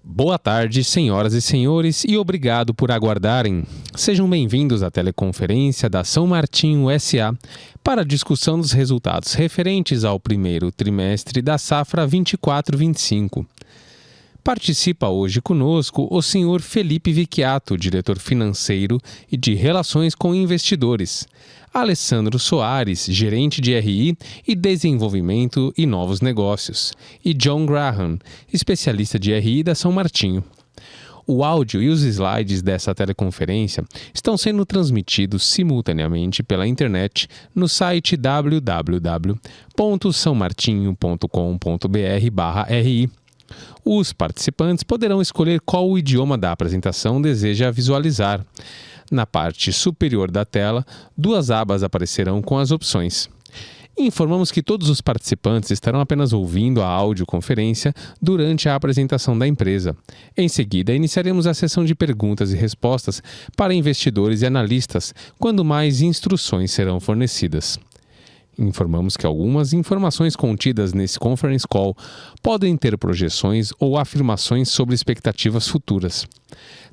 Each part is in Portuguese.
Boa tarde, senhoras e senhores, e obrigado por aguardarem. Sejam bem-vindos à teleconferência da São Martinho SA para a discussão dos resultados referentes ao primeiro trimestre da safra 24-25. Participa hoje conosco o senhor Felipe Vicchiato, diretor financeiro e de Relações com Investidores, Alessandro Soares, gerente de RI e Desenvolvimento e Novos Negócios, e John Graham, especialista de RI da São Martinho. O áudio e os slides dessa teleconferência estão sendo transmitidos simultaneamente pela internet no site www.saomartinho.com.br/ri. Os participantes poderão escolher qual o idioma da apresentação deseja visualizar. Na parte superior da tela, duas abas aparecerão com as opções. Informamos que todos os participantes estarão apenas ouvindo a audioconferência durante a apresentação da empresa. Em seguida, iniciaremos a sessão de perguntas e respostas para investidores e analistas, quando mais instruções serão fornecidas. Informamos que algumas informações contidas nesse conference call podem ter projeções ou afirmações sobre expectativas futuras.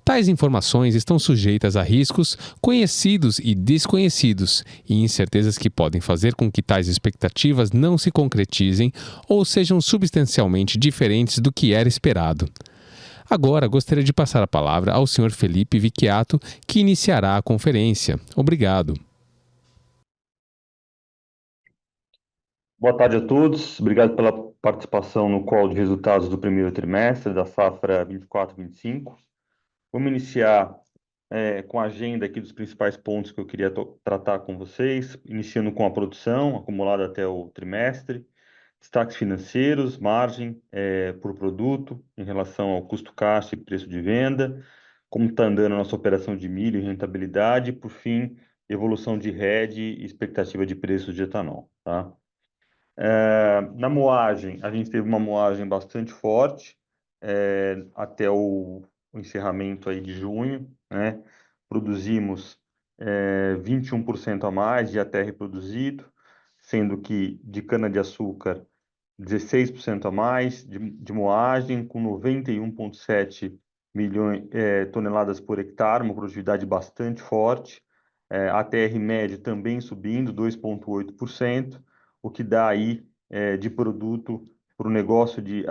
Tais informações estão sujeitas a riscos conhecidos e desconhecidos e incertezas que podem fazer com que tais expectativas não se concretizem ou sejam substancialmente diferentes do que era esperado. Agora, gostaria de passar a palavra ao Sr. Felipe Vicchiato, que iniciará a conferência. Obrigado. Boa tarde a todos, obrigado pela participação no call de resultados do primeiro trimestre da safra 24-25. Vamos iniciar com a agenda aqui dos principais pontos que eu queria tratar com vocês, iniciando com a produção acumulada até o trimestre, destaques financeiros, margem por produto em relação ao custo caixa e preço de venda, como está andando a nossa operação de milho e rentabilidade, e, por fim, evolução de RED e expectativa de preços de etanol, tá? Na moagem, a gente teve uma moagem bastante forte até o encerramento aí de junho, né? Produzimos 21% a mais de ATR produzido, sendo que de cana-de-açúcar 16% a mais de moagem, com 91,7 milhões toneladas por hectare, uma produtividade bastante forte. ATR médio também subindo 2,8%, o que dá aí de produto para o negócio de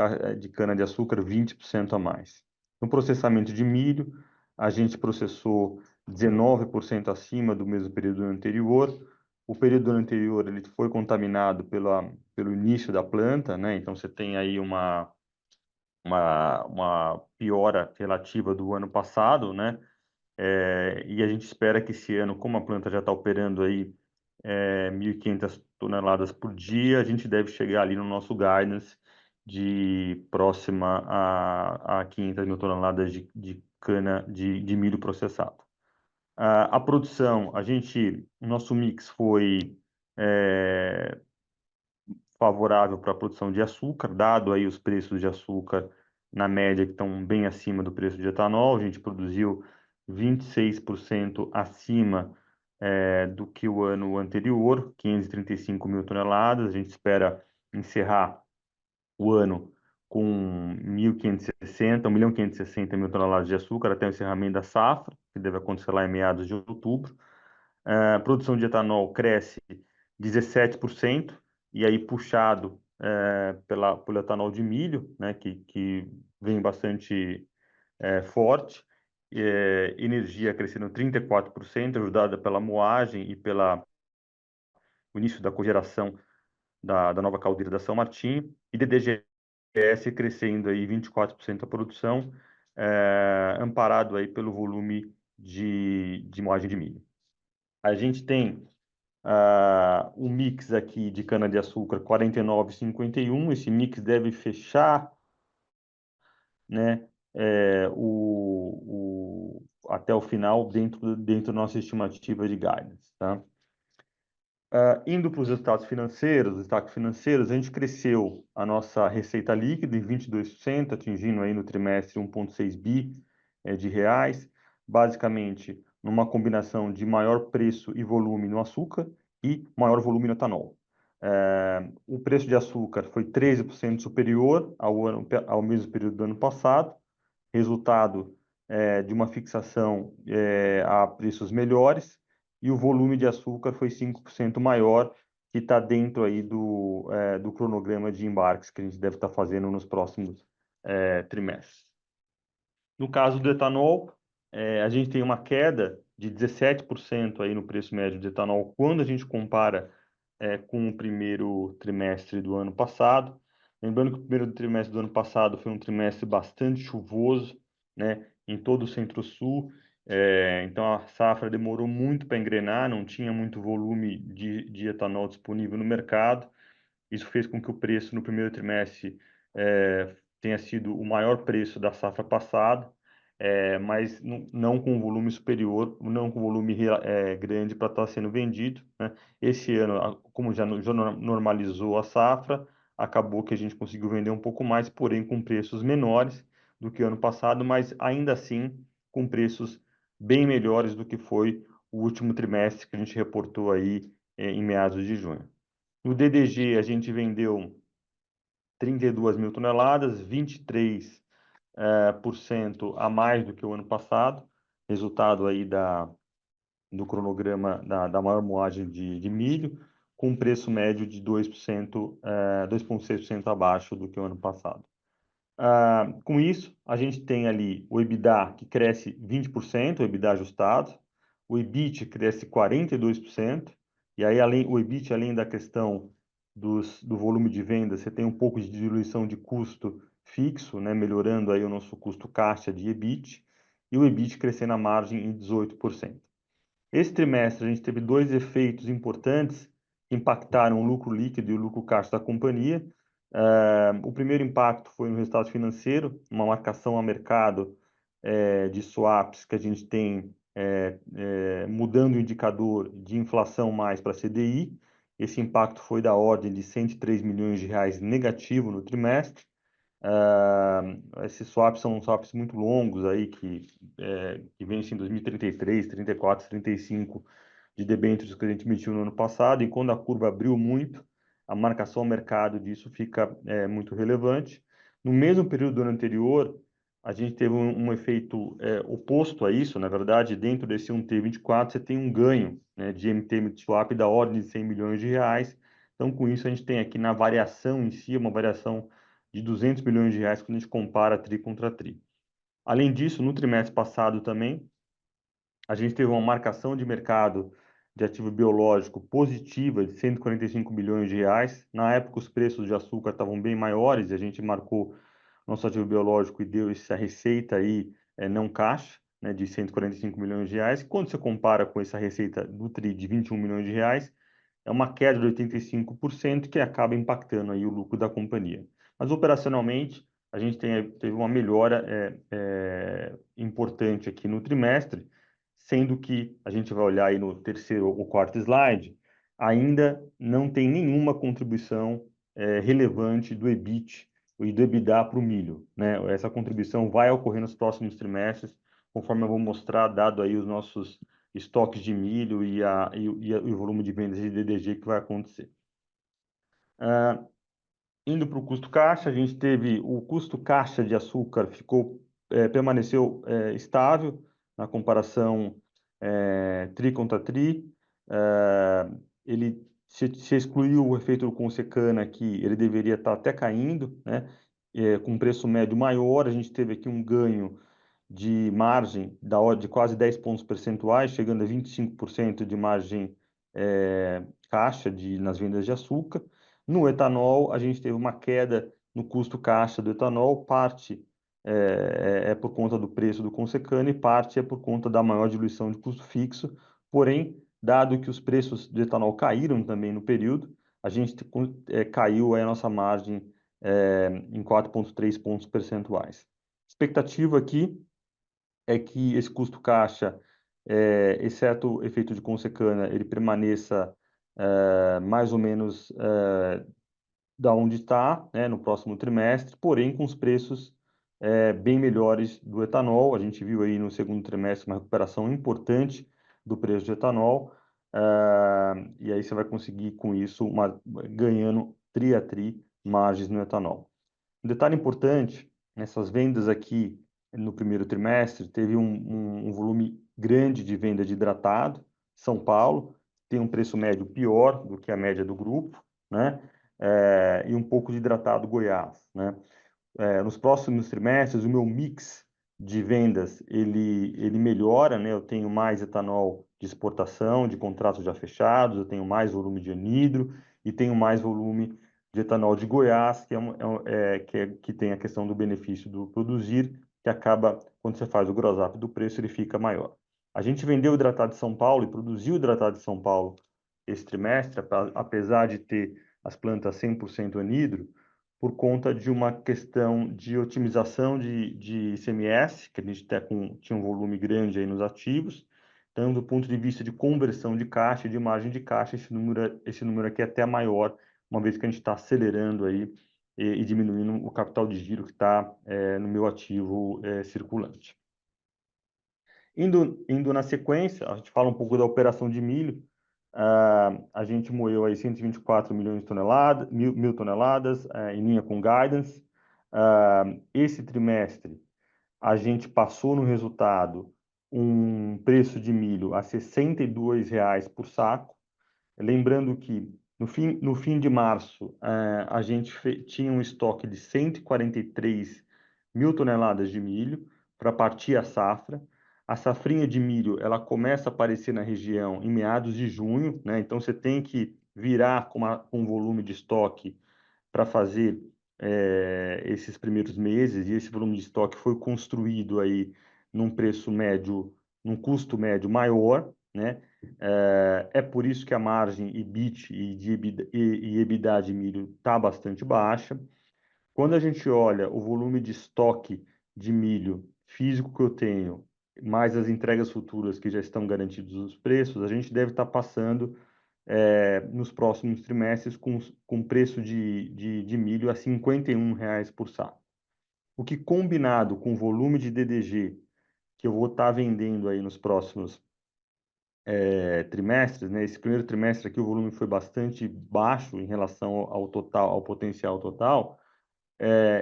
cana-de-açúcar 20% a mais. No processamento de milho, a gente processou 19% acima do mesmo período anterior. O período anterior ele foi contaminado pelo início da planta, né? Então você tem aí uma piora relativa do ano passado, né? E a gente espera que esse ano, como a planta já está operando aí 1.500 toneladas por dia, a gente deve chegar ali no nosso guidance de próxima a 500 mil toneladas de cana de milho processado. A produção, o nosso mix foi favorável para a produção de açúcar, dado aí os preços de açúcar na média que estão bem acima do preço de etanol. A gente produziu 26% acima do que o ano anterior, 535 mil toneladas. A gente espera encerrar o ano com 1.560 mil toneladas de açúcar até o encerramento da safra, que deve acontecer lá em meados de outubro. A produção de etanol cresce 17%, e aí puxado pelo etanol de milho, né, que vem bastante forte. Energia crescendo 34%, ajudada pela moagem e pelo início da cogeração da nova caldeira da São Martinho, e DDGS crescendo aí 24% a produção, amparado aí pelo volume de moagem de milho. A gente tem um mix aqui de cana-de-açúcar 49,51. Esse mix deve fechar, né, até o final dentro da nossa estimativa de guidance, tá? Indo para os resultados financeiros, os destaques financeiros, a gente cresceu a nossa receita líquida em 22%, atingindo aí no trimestre 1,6 bi de reais, basicamente numa combinação de maior preço e volume no açúcar e maior volume no etanol. O preço de açúcar foi 13% superior ao mesmo período do ano passado, resultado de uma fixação a preços melhores, e o volume de açúcar foi 5% maior, que está dentro aí do cronograma de embarques que a gente deve estar fazendo nos próximos trimestres. No caso do etanol, a gente tem uma queda de 17% aí no preço médio de etanol quando a gente compara com o primeiro trimestre do ano passado. Lembrando que o primeiro trimestre do ano passado foi um trimestre bastante chuvoso, né, em todo o Centro-Sul. Então a safra demorou muito para engrenar, não tinha muito volume de etanol disponível no mercado. Isso fez com que o preço no primeiro trimestre tenha sido o maior preço da safra passada, mas não com volume superior, não com volume grande para estar sendo vendido, né? Esse ano, como já normalizou a safra, acabou que a gente conseguiu vender um pouco mais, porém com preços menores do que ano passado, mas ainda assim com preços bem melhores do que foi o último trimestre que a gente reportou aí em meados de junho. No DDG, a gente vendeu 32 mil toneladas, 23% a mais do que o ano passado, resultado aí do cronograma da maior moagem de milho, com um preço médio de 2,6% abaixo do que o ano passado. Com isso, a gente tem ali o EBITDA que cresce 20%, o EBITDA ajustado, o EBIT cresce 42%, e aí o EBIT, além da questão do volume de venda, você tem um pouco de diluição de custo fixo, né, melhorando aí o nosso custo caixa de EBIT, e o EBIT crescendo a margem em 18%. Esse trimestre, a gente teve dois efeitos importantes que impactaram o lucro líquido e o lucro caixa da companhia. O primeiro impacto foi no resultado financeiro, uma marcação a mercado de swaps que a gente tem mudando o indicador de inflação mais para CDI. Esse impacto foi da ordem de 103 milhões de reais negativo no trimestre. Esses swaps são swaps muito longos aí que vencem em 2033, 34, 35 de debêntures que a gente emitiu no ano passado, e quando a curva abriu muito, a marcação ao mercado disso fica muito relevante. No mesmo período do ano anterior, a gente teve um efeito oposto a isso. Na verdade, dentro desse 1T24, você tem um ganho, né, de MT swap da ordem de 100 milhões de reais. Então, com isso, a gente tem aqui na variação em si, uma variação de 200 milhões de reais quando a gente compara TRI contra TRI. Além disso, no trimestre passado também, a gente teve uma marcação de mercado de ativo biológico positiva de 145 milhões de reais. Na época, os preços de açúcar estavam bem maiores e a gente marcou nosso ativo biológico e deu essa receita aí não caixa, né, de 145 milhões de reais. Quando você compara com essa receita do TRI de 21 milhões de reais, é uma queda de 85% que acaba impactando aí o lucro da companhia. Mas operacionalmente, a gente teve uma melhora importante aqui no trimestre, sendo que a gente vai olhar aí no terceiro ou quarto slide, ainda não tem nenhuma contribuição relevante do EBIT e do EBITDA para o milho, né? Essa contribuição vai ocorrer nos próximos trimestres, conforme eu vou mostrar, dado aí os nossos estoques de milho e o volume de vendas de DDG que vai acontecer. Indo para o custo caixa, a gente teve o custo caixa de açúcar permaneceu estável na comparação TRI contra TRI. Ele se excluiu o efeito do Consecana aqui, ele deveria estar até caindo, né? Com preço médio maior, a gente teve aqui um ganho de margem da ordem de quase 10 pontos percentuais, chegando a 25% de margem caixa nas vendas de açúcar. No etanol, a gente teve uma queda no custo caixa do etanol, parte por conta do preço do Consecana e parte é por conta da maior diluição de custo fixo. Porém, dado que os preços do etanol caíram também no período, a gente caiu a nossa margem em 4,3 pontos percentuais. Expectativa aqui é que esse custo caixa, exceto o efeito de Consecana, ele permaneça mais ou menos da onde está, né, no próximo trimestre, porém com os preços bem melhores do etanol. A gente viu aí no segundo trimestre uma recuperação importante do preço do etanol, e aí você vai conseguir com isso ganhando tri a tri margens no etanol. Um detalhe importante, nessas vendas aqui no primeiro trimestre, teve um volume grande de venda de hidratado. São Paulo tem um preço médio pior do que a média do grupo, né? E um pouco de hidratado Goiás, né? Nos próximos trimestres, o meu mix de vendas ele melhora, né? Eu tenho mais etanol de exportação, de contratos já fechados, eu tenho mais volume de anidro e tenho mais volume de etanol de Goiás, que tem a questão do benefício do produzir, que acaba, quando você faz o gross up do preço, ele fica maior. A gente vendeu hidratado de São Paulo e produziu hidratado de São Paulo esse trimestre, apesar de ter as plantas 100% anidro, por conta de uma questão de otimização de ICMS, que a gente tinha um volume grande aí nos ativos. Então, do ponto de vista de conversão de caixa e de margem de caixa, esse número aqui é até maior, uma vez que a gente está acelerando aí e diminuindo o capital de giro que está no meu ativo circulante. Indo na sequência, a gente fala um pouco da operação de milho. A gente moeu aí 124 milhões de toneladas, mil toneladas, em linha com guidance. Esse trimestre, a gente passou no resultado um preço de milho a R$ 62 por saco. Lembrando que no fim de março, a gente tinha um estoque de 143 mil toneladas de milho para partir a safra. A safrinha de milho, ela começa a aparecer na região em meados de junho, né? Então você tem que virar com um volume de estoque para fazer esses primeiros meses, e esse volume de estoque foi construído aí num preço médio, num custo médio maior, né? É por isso que a margem EBIT e EBITDA de milho está bastante baixa. Quando a gente olha o volume de estoque de milho físico que eu tenho, mais as entregas futuras que já estão garantidos os preços, a gente deve estar passando nos próximos trimestres com preço de milho a R$ 51 por saco. O que, combinado com o volume de DDG que eu vou estar vendendo aí nos próximos trimestres, né? Esse primeiro trimestre aqui o volume foi bastante baixo em relação ao total, ao potencial total.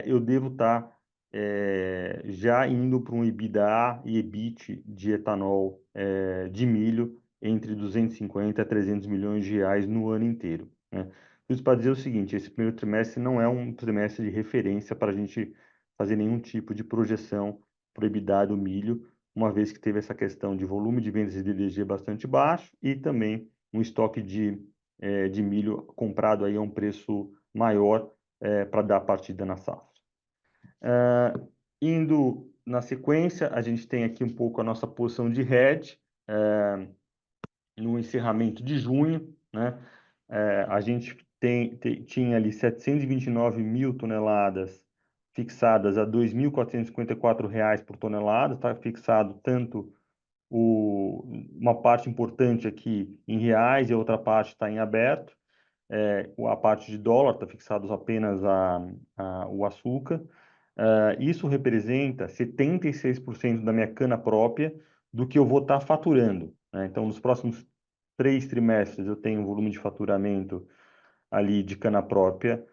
Eu devo estar já indo para um EBITDA e EBIT de etanol de milho entre 250 a 300 milhões de reais no ano inteiro, né? Isso para dizer o seguinte: esse primeiro trimestre não é um trimestre de referência para a gente fazer nenhum tipo de projeção para o EBITDA do milho, uma vez que teve essa questão de volume de vendas de DDG bastante baixo e também um estoque de milho comprado aí a um preço maior para dar partida na safra. Indo na sequência, a gente tem aqui um pouco a nossa posição de hedge no encerramento de junho, né? A gente tinha ali 729 mil toneladas fixadas a R$ 2.454 por tonelada, está fixado tanto uma parte importante aqui em reais e a outra parte está em aberto. A parte de dólar está fixado apenas o açúcar. Isso representa 76% da minha cana própria do que eu vou estar faturando, né? Então, nos próximos 3 trimestres, eu tenho um volume de faturamento ali de cana própria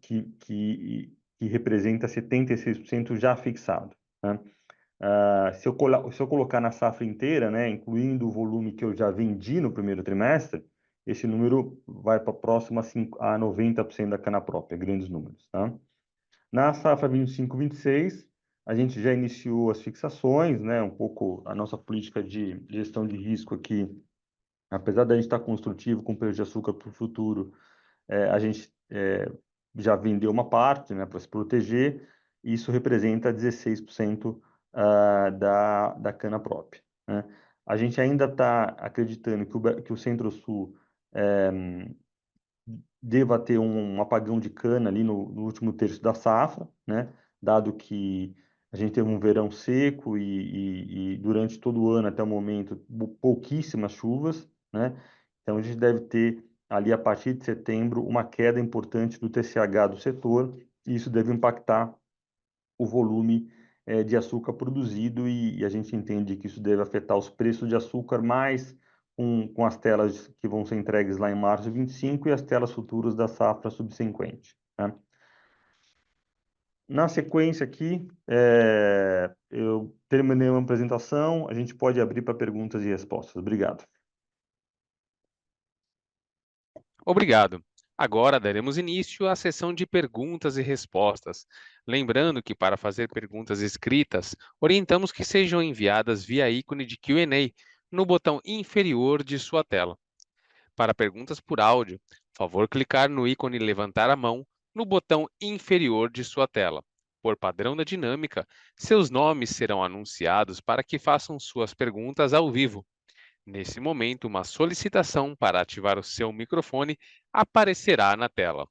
que representa 76% já fixado, né? Se eu colocar na safra inteira, né, incluindo o volume que eu já vendi no primeiro trimestre, esse número vai para próximo a 90% da cana própria, grandes números, tá? Na safra 25/26, a gente já iniciou as fixações, né, um pouco a nossa política de gestão de risco aqui, apesar da gente estar construtivo com preço de açúcar para o futuro, a gente já vendeu uma parte, né, para se proteger, e isso representa 16% da cana própria, né? A gente ainda está acreditando que o Centro-Sul deva ter um apagão de cana ali no último terço da safra, né? Dado que a gente teve um verão seco e durante todo o ano, até o momento, pouquíssimas chuvas, né? Então, a gente deve ter ali, a partir de setembro, uma queda importante do TCH do setor, e isso deve impactar o volume de açúcar produzido, e a gente entende que isso deve afetar os preços de açúcar, mais com as telas que vão ser entregues lá em março de 25 e as telas futuras da safra subsequente, né? Na sequência aqui, eu terminei uma apresentação, a gente pode abrir para perguntas e respostas. Obrigado. Obrigado. Agora daremos início à sessão de perguntas e respostas. Lembrando que para fazer perguntas escritas, orientamos que sejam enviadas via ícone de Q&A no botão inferior de sua tela. Para perguntas por áudio, favor clicar no ícone levantar a mão no botão inferior de sua tela. Por padrão da dinâmica, seus nomes serão anunciados para que façam suas perguntas ao vivo. Nesse momento, uma solicitação para ativar o seu microfone aparecerá na tela.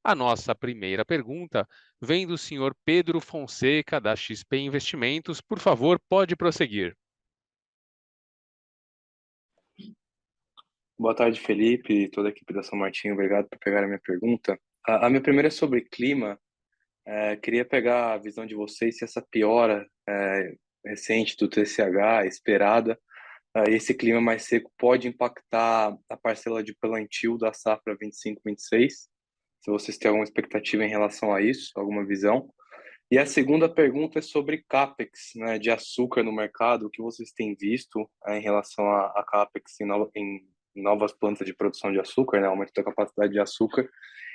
A nossa primeira pergunta vem do senhor Pedro Fonseca, da XP Investimentos. Por favor, pode prosseguir. Boa tarde, Felipe e toda a equipe da São Martinho. Obrigado por pegar a minha pergunta. A minha primeira é sobre clima. Queria pegar a visão de vocês se essa piora recente do TCH, esperada, esse clima mais seco pode impactar a parcela de plantio da safra 25/26. Se vocês têm alguma expectativa em relação a isso, alguma visão. E a segunda pergunta é sobre CAPEX, né, de açúcar no mercado. O que vocês têm visto em relação a CAPEX em novas plantas de produção de açúcar, né, aumento da capacidade de açúcar,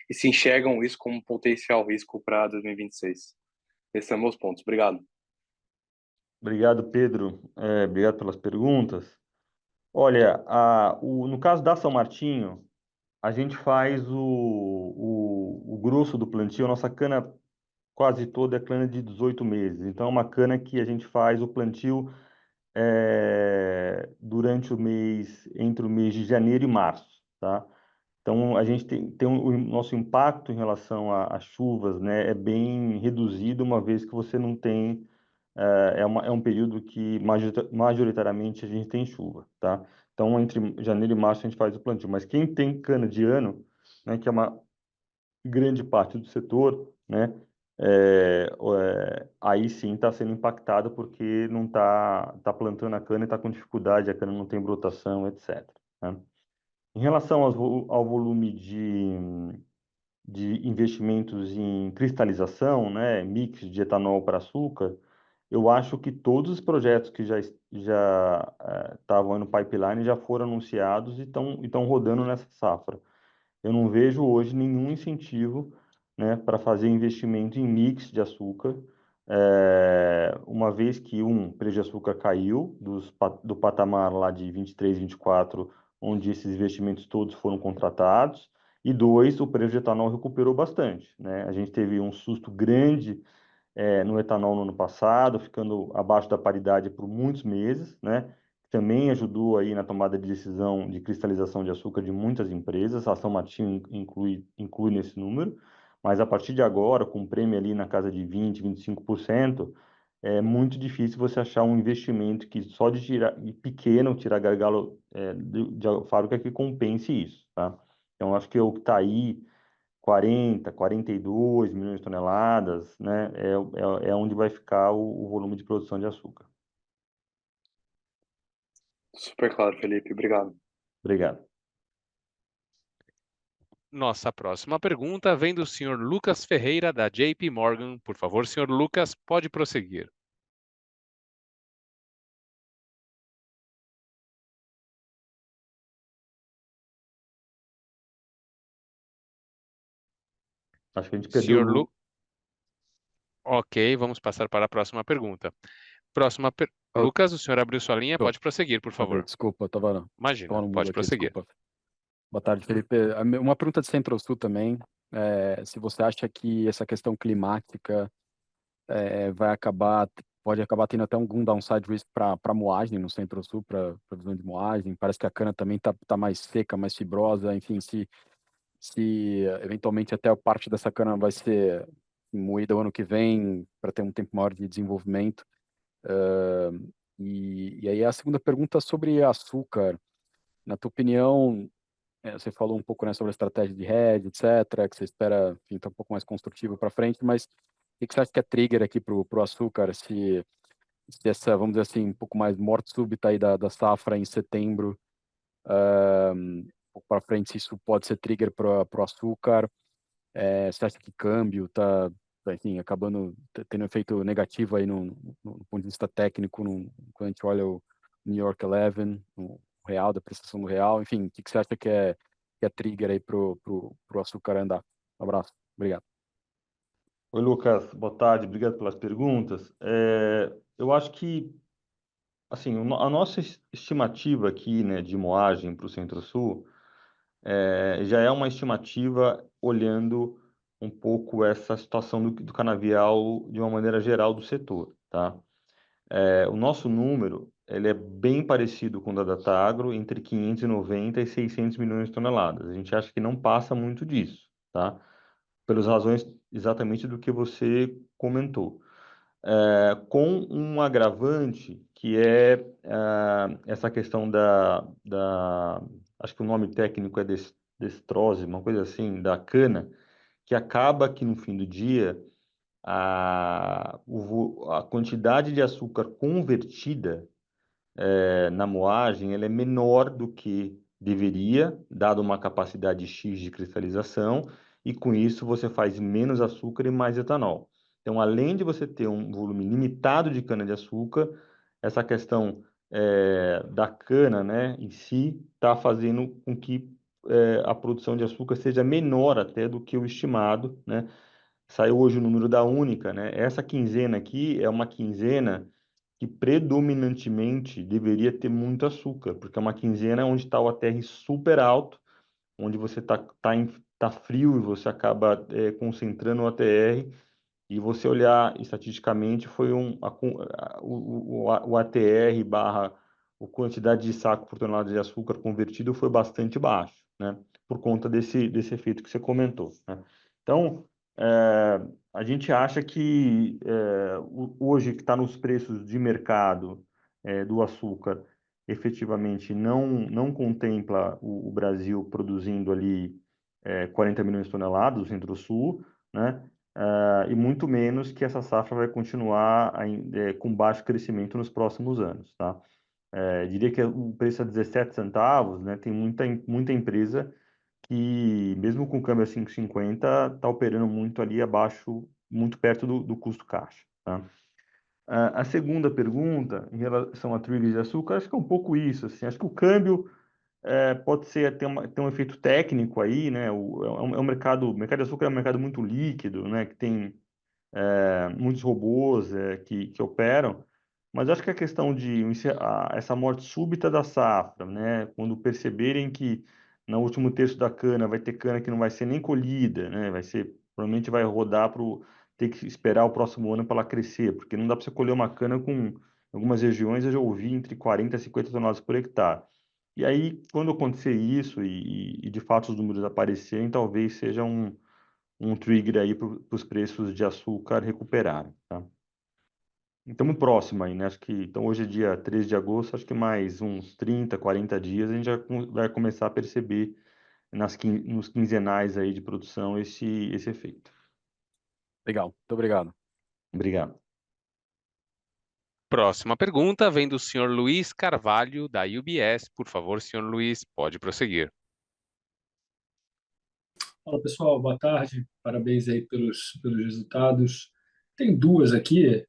e se enxergam isso como um potencial risco para 2026? Esses são meus pontos. Obrigado. Obrigado, Pedro. Obrigado pelas perguntas. Olha, no caso da São Martinho, a gente faz o grosso do plantio, a nossa cana quase toda é cana de 18 meses. Então, é uma cana que a gente faz o plantio durante entre o mês de janeiro e março, tá? Então, a gente tem o nosso impacto em relação às chuvas, né, é bem reduzido, uma vez que você não tem, é um período que majoritariamente a gente tem chuva, tá? Então, entre janeiro e março a gente faz o plantio. Mas quem tem cana de ano, né, que é uma grande parte do setor, né, aí sim está sendo impactado porque não tá plantando a cana e está com dificuldade, a cana não tem brotação, etc., né? Em relação ao volume de investimentos em cristalização, né, mix de etanol para açúcar, eu acho que todos os projetos que já estavam no pipeline já foram anunciados e estão rodando nessa safra. Eu não vejo hoje nenhum incentivo, né, para fazer investimento em mix de açúcar, uma vez que, o preço de açúcar caiu do patamar lá de 23, 24, onde esses investimentos todos foram contratados, e dois, o preço de etanol recuperou bastante, né? A gente teve um susto grande no etanol no ano passado, ficando abaixo da paridade por muitos meses, né? Também ajudou aí na tomada de decisão de cristalização de açúcar de muitas empresas, a São Martinho inclui nesse número, mas a partir de agora, com um prêmio ali na casa de 20, 25%, é muito difícil você achar um investimento que só de pequeno, tirar gargalo de fábrica que compense isso, tá? Então, acho que o que está aí 42 milhões de toneladas, né, é onde vai ficar o volume de produção de açúcar. Super claro, Felipe. Obrigado. Obrigado. Nossa próxima pergunta vem do senhor Lucas Ferreira, da JP Morgan. Por favor, senhor Lucas, pode prosseguir. Acho que a gente perdeu o Senhor Lu. Lu... Ok, vamos passar para a próxima pergunta. Oh, Lucas, o senhor abriu sua linha, oh, pode prosseguir, por abri, favor. desculpa, eu tava Imagina, no mudo pode aqui, prosseguir. desculpa. Boa tarde, Felipe. Uma pergunta de Centro-Sul também, se você acha que essa questão climática pode acabar tendo até algum downside risk para moagem no Centro-Sul, para previsão de moagem. Parece que a cana também tá mais seca, mais fibrosa, enfim, se eventualmente até a parte dessa cana vai ser moída o ano que vem para ter um tempo maior de desenvolvimento. E aí a segunda pergunta sobre açúcar. Na tua opinião, você falou um pouco, né, sobre a estratégia de hedge, etc., que você espera, enfim, tá um pouco mais construtivo para frente, mas o que você acha que é trigger aqui para o açúcar? Se essa, vamos dizer assim, um pouco mais morte súbita aí da safra em setembro, um pouco para frente, se isso pode ser trigger para o açúcar? Você acha que câmbio enfim, acabando tendo um efeito negativo aí no ponto de vista técnico, quando a gente olha o New York 11, o real, depreciação do real, enfim, o que você acha que é trigger aí pro açúcar andar? Um abraço, obrigado. Oi, Lucas, boa tarde, obrigado pelas perguntas. Eu acho que, assim, a nossa estimativa aqui, né, de moagem para o Centro-Sul, já é uma estimativa olhando um pouco essa situação do canavial de uma maneira geral do setor, tá? O nosso número, ele é bem parecido com o da Datagro, entre 590 e 600 milhões de toneladas. A gente acha que não passa muito disso, tá? Pelas razões exatamente do que você comentou. Com um agravante que é essa questão acho que o nome técnico é destrose, uma coisa assim, da cana, que acaba que no fim do dia a quantidade de açúcar convertida na moagem ela é menor do que deveria, dado uma capacidade X de cristalização, e com isso você faz menos açúcar e mais etanol. Então, além de você ter um volume limitado de cana-de-açúcar, essa questão da cana, né, em si, está fazendo com que a produção de açúcar seja menor até do que o estimado, né? Saiu hoje o número da única, né? Essa quinzena aqui é uma quinzena que predominantemente deveria ter muito açúcar, porque é uma quinzena onde está o ATR super alto, onde você tá frio e você acaba concentrando o ATR, e você olhar estatisticamente, foi o ATR barra a quantidade de saco por tonelada de açúcar convertido foi bastante baixo, né? Por conta desse efeito que você comentou, né? Então, a gente acha que hoje que está nos preços de mercado do açúcar, efetivamente não contempla o Brasil produzindo ali 40 milhões de toneladas, o Centro-Sul, né? E muito menos que essa safra vai continuar com baixo crescimento nos próximos anos, tá? Diria que o preço é 17 centavos, né? Tem muita empresa que, mesmo com câmbio a 5,50, está operando muito ali abaixo, muito perto do custo caixa, tá? A segunda pergunta, em relação a trilhos de açúcar, acho que é um pouco isso, assim, acho que o câmbio pode ter um efeito técnico aí, né? É um mercado, o mercado de açúcar é um mercado muito líquido, né? Que tem muitos robôs que operam, mas acho que a questão de essa morte súbita da safra, né, quando perceberem que no último terço da cana vai ter cana que não vai ser nem colhida, né, provavelmente vai rodar para ter que esperar o próximo ano para ela crescer, porque não dá para você colher uma cana com, em algumas regiões eu já ouvi entre 40 e 50 toneladas por hectare. E aí, quando acontecer isso e de fato os números aparecerem, talvez seja um trigger aí para os preços de açúcar recuperarem, tá? Estamos próximo aí, né? Acho que, então hoje é dia 13 de agosto, acho que mais uns 30, 40 dias a gente já vai começar a perceber nos quinzenais aí de produção esse efeito. Legal, muito obrigado. Obrigado. Próxima pergunta vem do senhor Luiz Carvalho, da UBS. Por favor, senhor Luiz, pode prosseguir. Fala pessoal, boa tarde, parabéns aí pelos resultados. Tem duas aqui.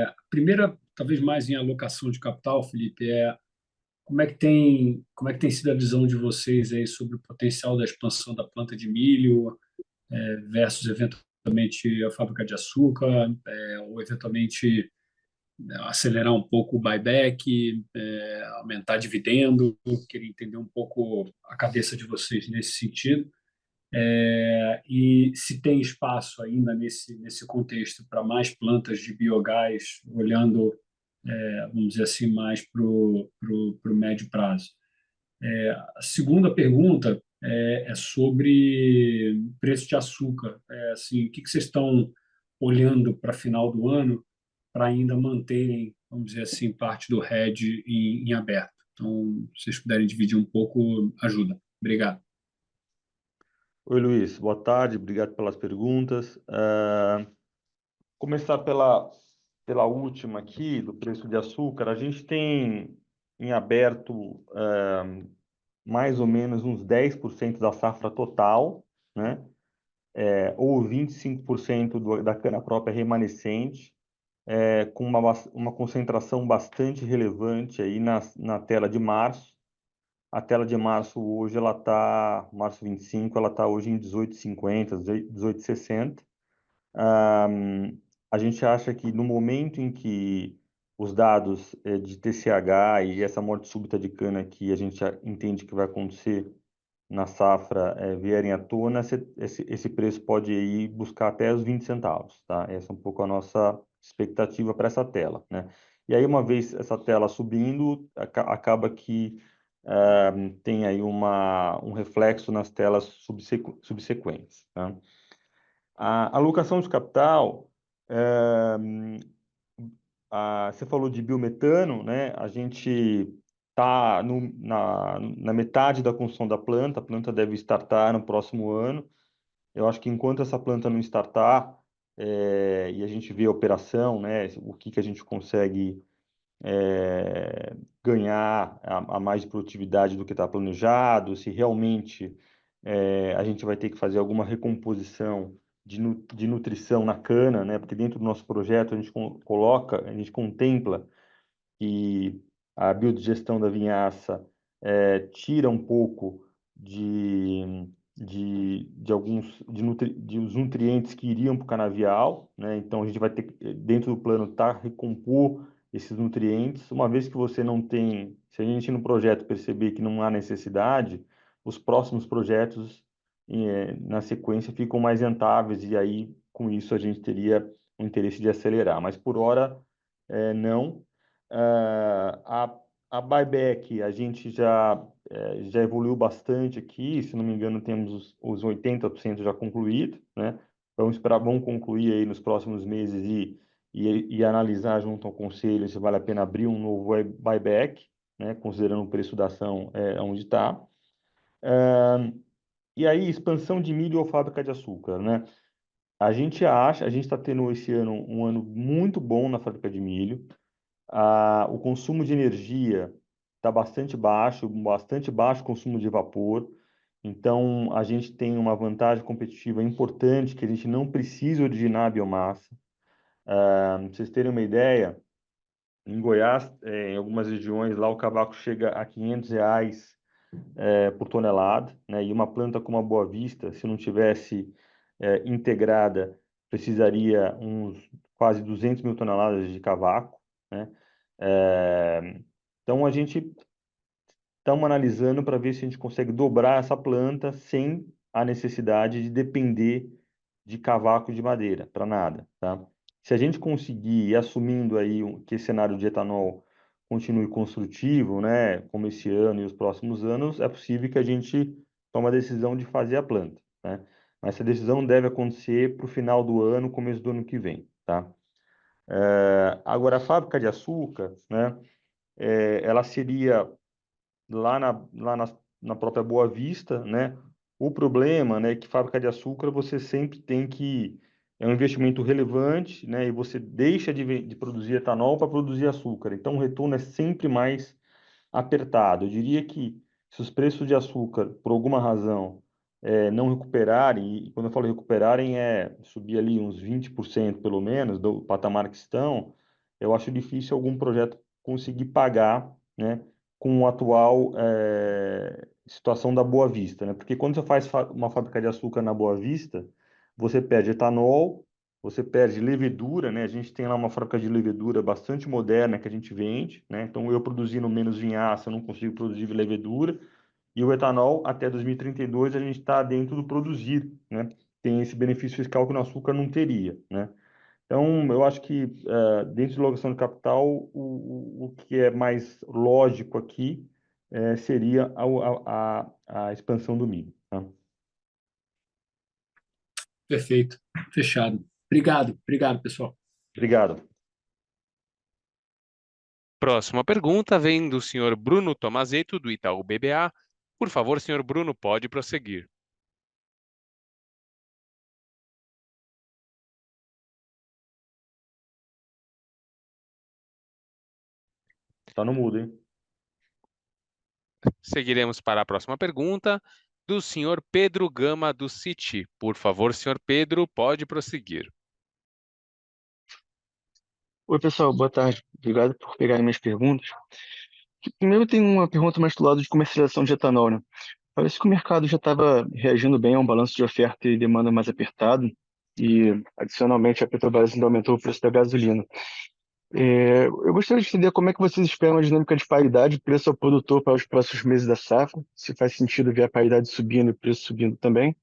A primeira, talvez mais em alocação de capital, Felipe, como é que tem sido a visão de vocês aí sobre o potencial da expansão da planta de milho versus eventualmente a fábrica de açúcar, ou eventualmente acelerar um pouco o buyback, aumentar dividendo. Queria entender um pouco a cabeça de vocês nesse sentido. E se tem espaço ainda nesse contexto para mais plantas de biogás, olhando, vamos dizer assim, mais para o médio prazo. A segunda pergunta é sobre preço de açúcar. Assim, o que vocês estão olhando para final do ano para ainda manterem, vamos dizer assim, parte do hedge em aberto? Então, se vocês puderem dividir um pouco, ajuda. Obrigado. Oi, Luiz, boa tarde, obrigado pelas perguntas. Começar pela última aqui, do preço de açúcar, a gente tem em aberto mais ou menos uns 10% da safra total, né? ou 25% da cana própria remanescente, com uma concentração bastante relevante aí na tela de março. A tela de março hoje, março 25, ela está hoje em 18,50, 18,60. A gente acha que no momento em que os dados de TCH e essa morte súbita de cana que a gente já entende que vai acontecer na safra vierem à tona, esse preço pode ir buscar até os 20 centavos, tá? Essa é um pouco a nossa expectativa para essa tela, né? E aí, uma vez essa tela subindo, acaba que tem aí um reflexo nas telas subsequentes, tá? A alocação de capital, você falou de biometano, né? A gente está na metade da construção da planta, a planta deve startar no próximo ano. Eu acho que enquanto essa planta não startar, e a gente vê a operação, né? O que a gente consegue ganhar a mais de produtividade do que está planejado, se realmente a gente vai ter que fazer alguma recomposição de nutrição na cana, né? Porque dentro do nosso projeto a gente a gente contempla que a biodigestão da vinhaça tira um pouco de os nutrientes que iriam para o canavial, né? Então a gente vai ter que, dentro do plano, recompor esses nutrientes. Uma vez que você não tem, se a gente no projeto perceber que não há necessidade, os próximos projetos na sequência ficam mais rentáveis e aí com isso a gente teria o interesse de acelerar. Mas por hora não. A buyback, a gente já evoluiu bastante aqui, se não me engano, temos os 80% já concluído, né? Vamos concluir aí nos próximos meses e analisar junto ao conselho se vale a pena abrir um novo buyback, né? Considerando o preço da ação onde está. E aí, expansão de milho ou fábrica de açúcar, né? A gente está tendo esse ano um ano muito bom na fábrica de milho. O consumo de energia está bastante baixo o consumo de vapor. Então, a gente tem uma vantagem competitiva importante que a gente não precisa originar a biomassa. Para vocês terem uma ideia, em Goiás, em algumas regiões, lá o cavaco chega a R$ 500 por tonelada, né? E uma planta como a Boa Vista, se não tivesse integrada, precisaria uns quase 200 mil toneladas de cavaco, né? Então, a gente estamos analisando para ver se a gente consegue dobrar essa planta sem a necessidade de depender de cavaco de madeira, para nada, tá? Se a gente conseguir ir assumindo aí que esse cenário de etanol continue construtivo, né, como esse ano e os próximos anos, é possível que a gente tome a decisão de fazer a planta, né? Mas essa decisão deve acontecer para o final do ano, começo do ano que vem, tá? Agora, a fábrica de açúcar, né, ela seria lá na própria Boa Vista, né? O problema, né, é que fábrica de açúcar você sempre tem que é um investimento relevante, né? E você deixa de produzir etanol para produzir açúcar. Então o retorno é sempre mais apertado. Eu diria que se os preços de açúcar, por alguma razão, não recuperarem, e quando eu falo recuperarem é subir ali uns 20% pelo menos do patamar que estão, eu acho difícil algum projeto conseguir pagar, né, com a atual situação da Boa Vista, né? Porque quando você faz uma fábrica de açúcar na Boa Vista, você perde etanol, você perde levedura, né? A gente tem lá uma fábrica de levedura bastante moderna que a gente vende, né? Então, eu produzindo menos vinhaça, eu não consigo produzir levedura. E o etanol, até 2032, a gente está dentro do produzir, né? Tem esse benefício fiscal que no açúcar não teria, né? Então, eu acho que dentro de alocação de capital, o que é mais lógico aqui seria a expansão do milho, tá? Perfeito. Fechado. Obrigado, pessoal. Obrigado. Próxima pergunta vem do senhor Bruno Tomazetto, do Itaú BBA. Por favor, senhor Bruno, pode prosseguir. Tá no mudo, hein? Seguiremos para a próxima pergunta. do senhor Pedro Gama, do Citi. Por favor, senhor Pedro, pode prosseguir. Oi, pessoal, boa tarde. Obrigado por pegarem minhas perguntas. Primeiro, tem uma pergunta mais do lado de comercialização de etanol, né? Parece que o mercado já estava reagindo bem a um balanço de oferta e demanda mais apertado, e, adicionalmente, a Petrobras ainda aumentou o preço da gasolina. Eu gostaria de entender como é que vocês esperam a dinâmica de paridade e preço ao produtor para os próximos meses da safra, se faz sentido ver a paridade subindo e o preço subindo também,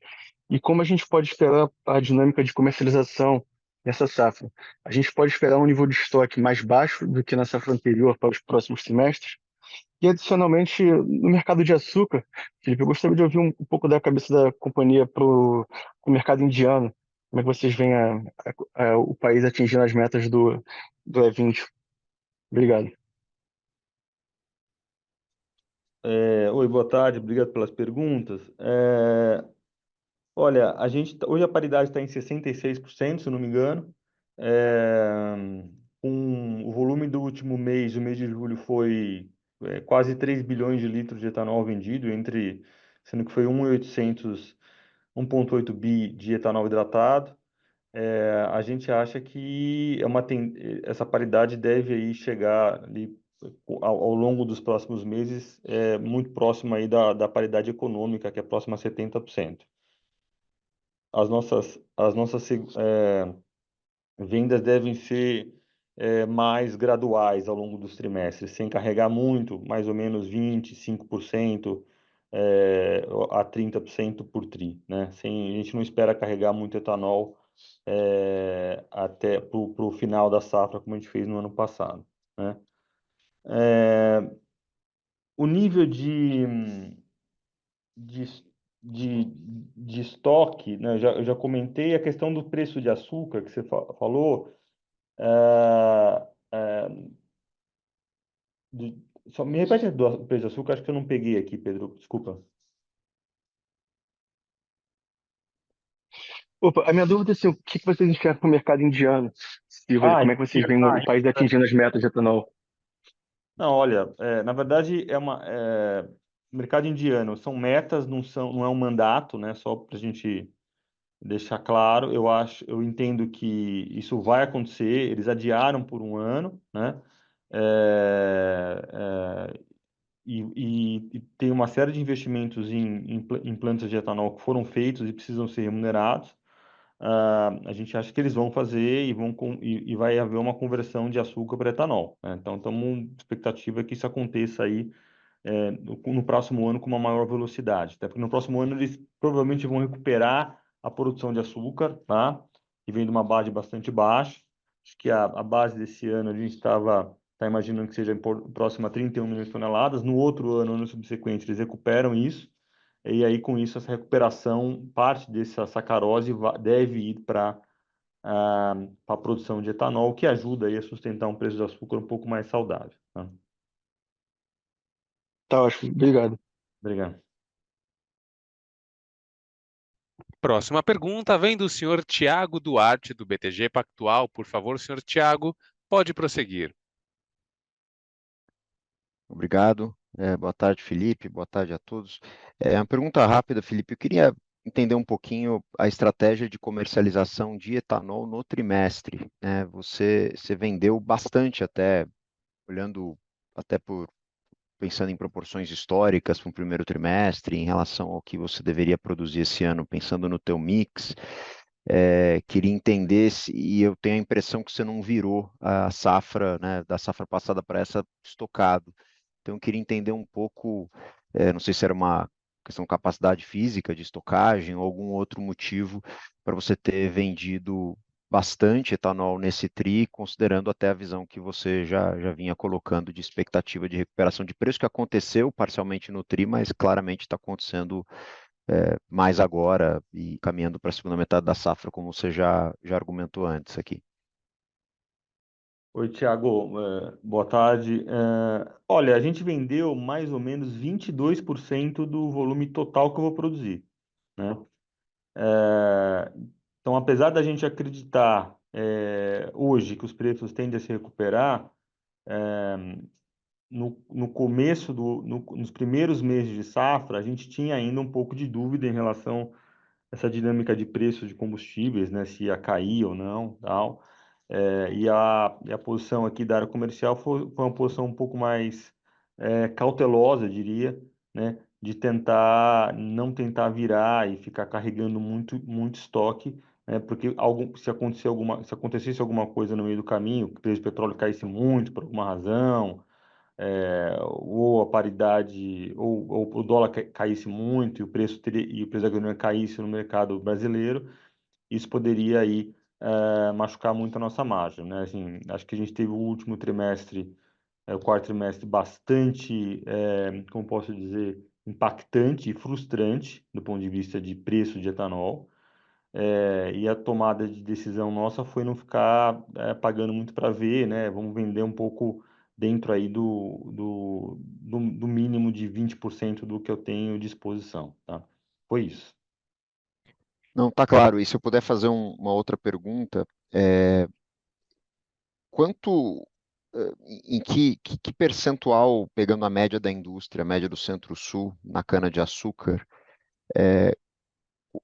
e como a gente pode esperar a dinâmica de comercialização nessa safra. A gente pode esperar um nível de estoque mais baixo do que na safra anterior para os próximos trimestres? E, adicionalmente, no mercado de açúcar, Felipe, eu gostaria de ouvir um pouco da cabeça da companhia para o mercado indiano. Como é que vocês veem o país atingindo as metas do E20? Obrigado. Oi, boa tarde, obrigado pelas perguntas. Olha, hoje a paridade está em 66%, se eu não me engano. Com o volume do último mês, o mês de julho, foi quase 3 bilhões de litros de etanol vendido, sendo que foi 1,8 bi de etanol hidratado. A gente acha que essa paridade deve aí chegar ali, ao longo dos próximos meses, muito próximo aí da paridade econômica, que é próxima a 70%. As nossas vendas devem ser mais graduais ao longo dos trimestres, sem carregar muito, mais ou menos 25% a 30% por tri, né? A gente não espera carregar muito etanol até para o final da safra, como a gente fez no ano passado, né? O nível de, de estoque, né? Eu já comentei a questão do preço de açúcar que você falou. Só me repete do preço de açúcar, acho que eu não peguei aqui, Pedro, desculpa. Opa, a minha dúvida é assim, o que vocês enxergam para o mercado indiano, Silva? Como é que vocês veem o país atingindo as metas de etanol? Não, olha, na verdade o mercado indiano são metas, não é um mandato, né? Só para a gente deixar claro, eu entendo que isso vai acontecer. Eles adiaram por um ano, né? E tem uma série de investimentos em plantas de etanol que foram feitos e precisam ser remunerados. A gente acha que eles vão fazer e vai haver uma conversão de açúcar para etanol, né? Então, estamos expectativa que isso aconteça aí no próximo ano com uma maior velocidade, até porque no próximo ano eles provavelmente vão recuperar a produção de açúcar, tá? Que vem de uma base bastante baixa. Acho que a base desse ano a gente tá imaginando que seja próxima a 31 milhões de toneladas. No outro ano subsequente, eles recuperam isso. E aí, com isso, essa recuperação, parte dessa sacarose deve ir para a produção de etanol, que ajuda aí a sustentar um preço de açúcar um pouco mais saudável, tá? Tá ótimo, obrigado. Obrigado. Próxima pergunta vem do senhor Tiago Duarte, do BTG Pactual. Por favor, senhor Tiago, pode prosseguir. Obrigado. Boa tarde, Felipe. Boa tarde a todos. Uma pergunta rápida, Felipe. Eu queria entender um pouquinho a estratégia de comercialização de etanol no trimestre, né? Você vendeu bastante até, olhando até pensando em proporções históricas para o primeiro trimestre, em relação ao que você deveria produzir esse ano, pensando no teu mix. Queria entender e eu tenho a impressão que você não virou a safra, né, da safra passada para essa estocado. Então, eu queria entender um pouco, não sei se era uma questão de capacidade física de estocagem ou algum outro motivo para você ter vendido bastante etanol nesse TRI, considerando até a visão que você já vinha colocando de expectativa de recuperação de preço, que aconteceu parcialmente no TRI, mas claramente está acontecendo mais agora e caminhando para a segunda metade da safra, como você já argumentou antes aqui. Oi, Thiago, boa tarde. Olha, a gente vendeu mais ou menos 22% do volume total que eu vou produzir, né? Então, apesar da gente acreditar hoje que os preços tendem a se recuperar, no começo nos primeiros meses de safra, a gente tinha ainda um pouco de dúvida em relação a essa dinâmica de preço de combustíveis, né, se ia cair ou não, tal. E a posição aqui da área comercial foi uma posição um pouco mais cautelosa, eu diria, né, de não tentar virar e ficar carregando muito estoque, né, porque se acontecesse alguma coisa no meio do caminho, que o preço do petróleo caísse muito por alguma razão, ou a paridade, ou o dólar caísse muito e o preço da gasolina caísse no mercado brasileiro, isso poderia aí machucar muito a nossa margem, né? Assim, acho que a gente teve o último trimestre, o quarto trimestre, bastante, como posso dizer, impactante e frustrante do ponto de vista de preço de etanol. E a tomada de decisão nossa foi não ficar pagando muito para ver, né? Vamos vender um pouco dentro aí do mínimo de 20% do que eu tenho de exposição, tá? Foi isso. Não, tá claro. E se eu puder fazer uma outra pergunta, quanto, em que percentual, pegando a média da indústria, a média do Centro-Sul, na cana-de-açúcar,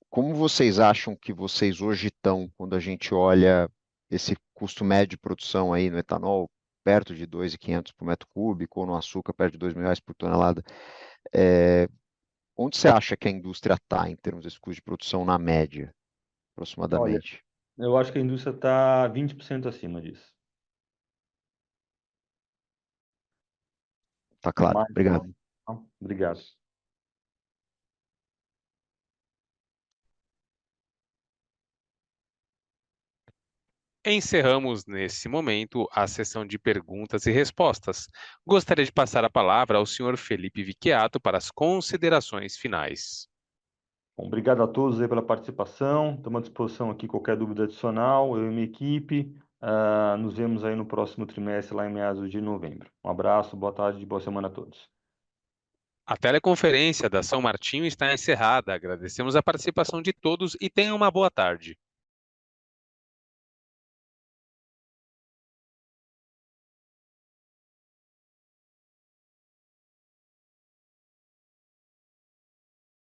como vocês acham que vocês hoje estão quando a gente olha esse custo médio de produção aí no etanol, perto de 2.500 por metro cúbico, ou no açúcar, perto de R$ 2.000 por tonelada? Onde você acha que a indústria está em termos desse custo de produção na média, Olha, aproximadamente? eu acho que a indústria está 20% acima disso. Tá claro. Mais ou Obrigado. menos, tá? Obrigado. Encerramos nesse momento a sessão de perguntas e respostas. Gostaria de passar a palavra ao senhor Felipe Vicchiato para as considerações finais. Bom, obrigado a todos aí pela participação. Estamos à disposição aqui qualquer dúvida adicional, eu e minha equipe. Nos vemos aí no próximo trimestre, lá em meados de novembro. Um abraço, boa tarde e boa semana a todos. A teleconferência da São Martinho está encerrada. Agradecemos a participação de todos e tenham uma boa tarde.